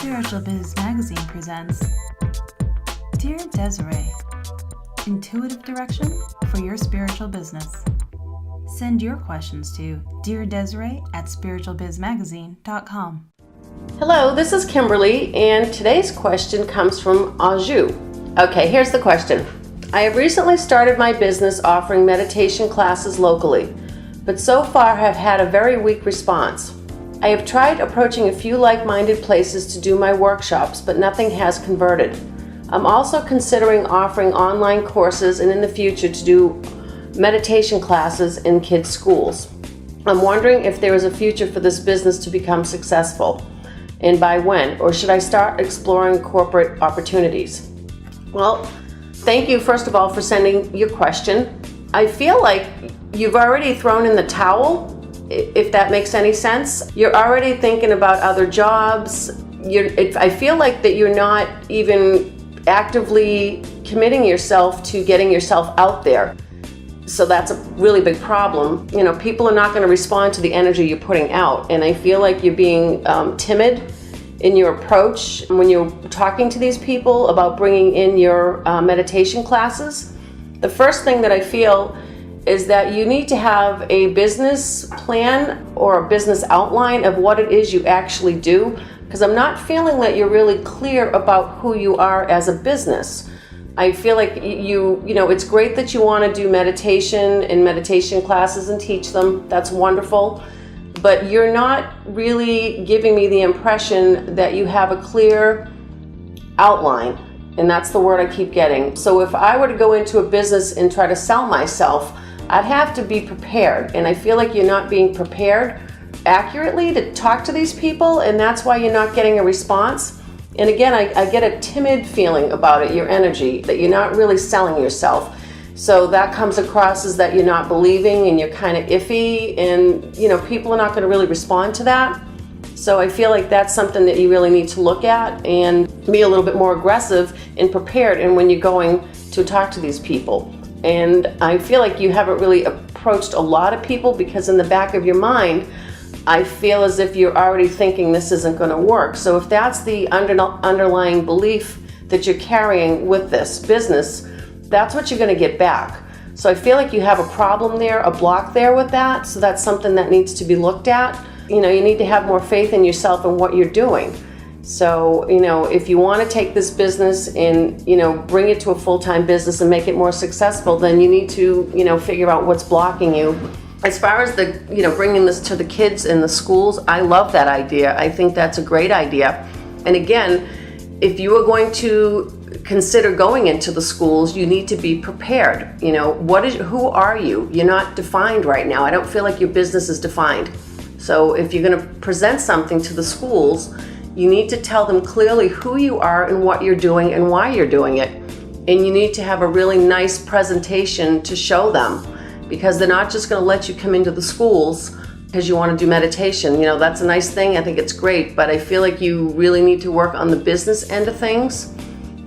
Spiritual Biz Magazine presents Dear Deziree, intuitive direction for your spiritual business. Send your questions to deardesiree@spiritualbizmagazine.com. Hello, this is Kimberly, and today's question comes from Anjou. Okay, here's the question. I have recently started my business offering meditation classes locally, but so far have had a very weak response. I have tried approaching a few like-minded places to do my workshops, but nothing has converted. I'm also considering offering online courses and in the future to do meditation classes in kids' schools. I'm wondering if there is a future for this business to become successful, and by when, or should I start exploring corporate opportunities? Well, thank you first of all for sending your question. I feel like you've already thrown in the towel, if that makes any sense. You're already thinking about other jobs. I feel like that you're not even actively committing yourself to getting yourself out there. So that's a really big problem. You know, people are not going to respond to the energy you're putting out. And I feel like you're being timid in your approach when you're talking to these people about bringing in your meditation classes. The first thing that I feel is that you need to have a business plan or a business outline of what it is you actually do, because I'm not feeling that you're really clear about who you are as a business. I feel like you know, it's great that you want to do meditation and meditation classes and teach them. That's wonderful. But you're not really giving me the impression that you have a clear outline. And that's the word I keep getting. So if I were to go into a business and try to sell myself, I'd have to be prepared. And I feel like you're not being prepared accurately to talk to these people, and that's why you're not getting a response. And again, I get a timid feeling about it, your energy, that you're not really selling yourself. So that comes across as that you're not believing and you're kind of iffy, and you know, people are not going to really respond to that. So I feel like that's something that you really need to look at and be a little bit more aggressive and prepared and when you're going to talk to these people. And I feel like you haven't really approached a lot of people, because in the back of your mind, I feel as if you're already thinking this isn't going to work. So if that's the underlying belief that you're carrying with this business, that's what you're going to get back. So I feel like you have a problem there, a block there with that. So that's something that needs to be looked at. You know, you need to have more faith in yourself and what you're doing. So, you know, if you want to take this business and, you know, bring it to a full-time business and make it more successful, then you need to, you know, figure out what's blocking you. As far as the, you know, bringing this to the kids in the schools, I love that idea. I think that's a great idea. And again, if you are going to consider going into the schools, you need to be prepared. You know, who are you? You're not defined right now. I don't feel like your business is defined. So if you're going to present something to the schools, you need to tell them clearly who you are and what you're doing and why you're doing it. And you need to have a really nice presentation to show them, because they're not just going to let you come into the schools because you want to do meditation. You know, that's a nice thing. I think it's great, but I feel like you really need to work on the business end of things.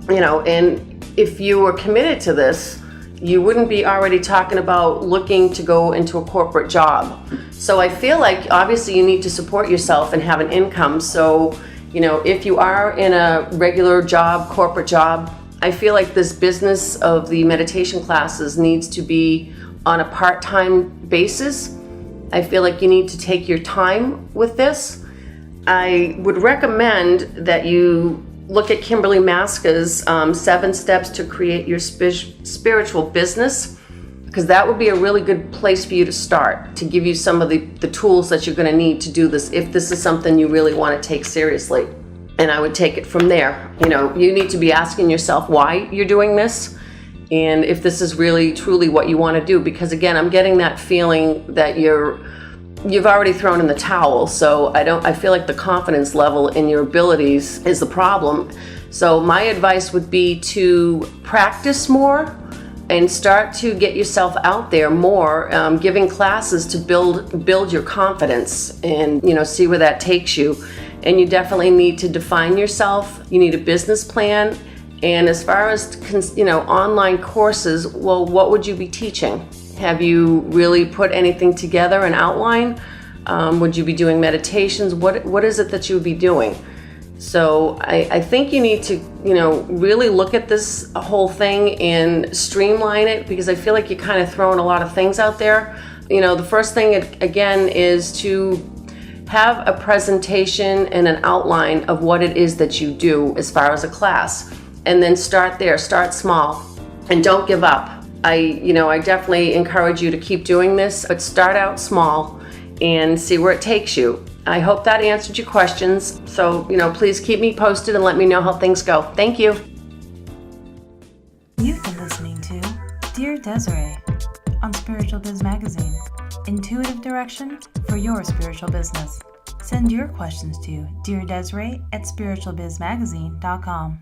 You know, and if you were committed to this, you wouldn't be already talking about looking to go into a corporate job. So I feel like obviously you need to support yourself and have an income. So, you know, if you are in a regular job, corporate job, I feel like this business of the meditation classes needs to be on a part-time basis. I feel like you need to take your time with this. I would recommend that you look at Kimberly Maska's 7 steps to create your spiritual business, because that would be a really good place for you to start, to give you some of the tools that you're going to need to do this if this is something you really want to take seriously. And I would take it from there. You know, you need to be asking yourself why you're doing this, and if this is really truly what you want to do, because again, I'm getting that feeling that you've already thrown in the towel. So I feel like the confidence level in your abilities is the problem. So my advice would be to practice more and start to get yourself out there more, giving classes to build your confidence, and, you know, see where that takes you. And you definitely need to define yourself. You need a business plan. And as far as, you know, online courses, well, what would you be teaching? Have you really put anything together, an outline? Would you be doing meditations? What is it that you would be doing? So I think you need to, really look at this whole thing and streamline it, because I feel like you're kind of throwing a lot of things out there. The first thing, again, is to have a presentation and an outline of what it is that you do as far as a class. And then start there, start small, and don't give up. I definitely encourage you to keep doing this, but start out small and see where it takes you. I hope that answered your questions. So, please keep me posted and let me know how things go. Thank you. You've been listening to Dear Deziree on Spiritual Biz Magazine. Intuitive direction for your spiritual business. Send your questions to Dear Deziree at spiritualbizmagazine.com.